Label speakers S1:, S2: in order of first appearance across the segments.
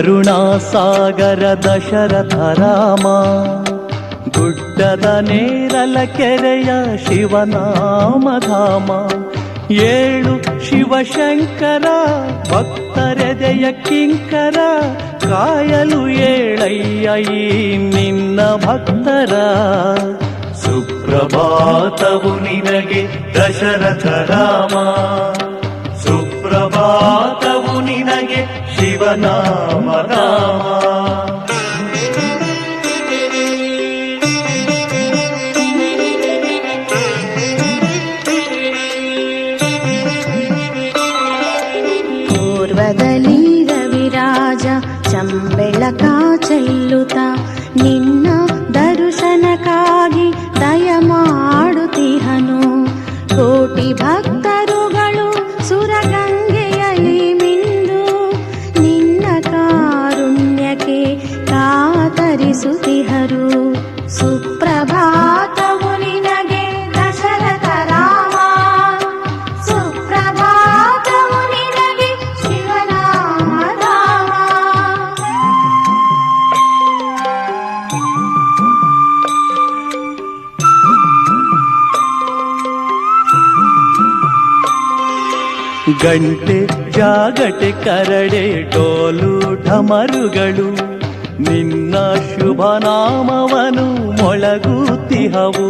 S1: ಕರುಣಾಸಾಗರ ದಶರಥ ರಾಮ, ಗುಡ್ಡದ ನೇರಲ ಕೆರೆಯ ಶಿವನಾಮಧಾಮ. 7 ಶಿವಶಂಕರ ಭಕ್ತರೆದೆಯ ಕಿಂಕರ, ಕಾಯಲು ಏಳಯ್ಯ ಈ ನಿನ್ನ ಭಕ್ತರ. ಸುಪ್ರಭಾತವು ನಿನಗೆ ದಶರಥ ರಾಮ, ಸುಪ್ರಭಾತವು ನಿನಗೆ ಶಿವನಾಮಧಾಮ.
S2: ಪೂರ್ವದಲ್ಲಿ ರವಿರಾಜ ಚಂಬೆಳಕ ಚೆಲ್ಲುತ್ತ, ನಿನ್ನ ದರ್ಶನಕ್ಕಾಗಿ ದಯ ಮಾಡುತ್ತಿಹನು. ಕೋಟಿ ಭಕ್ತರುಗಳು ಸುರಗಂಗೆಯಲ್ಲಿ ಮಿಂದು, ನಿನ್ನ ಕಾರುಣ್ಯಕ್ಕೆ ಕಾತರಿಸುತ್ತಿಹರು. ಸುಪ್ರಭಾತವು ನಿನಗೆ ದಶರಥ ರಾಮ, ಸುಪ್ರಭಾತವು ನಿನಗೆ ಶಿವನಾಮಧಾಮ.
S1: ಗಂಟೆ ಜಾಗಟೆ ಕರಡೆ ಡೋಲು ಢಮರುಗಳು, ನಿನ್ನ ಶುಭ ನಾಮವನು ಮೊಳಗುತ್ತಿಹವು.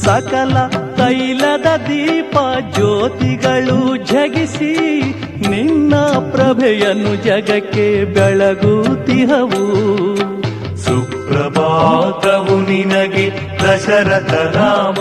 S1: ಸಕಲ ತೈಲದ ದೀಪ ಜ್ಯೋತಿಗಳು ಝಗಿಸಿ, ನಿನ್ನ ಪ್ರಭೆಯನ್ನು ಜಗಕ್ಕೆ ಬೆಳಗುತ್ತಿಹವು. ಸುಪ್ರಭಾತವು ನಿನಗೆ ದಶರಥ ರಾಮ,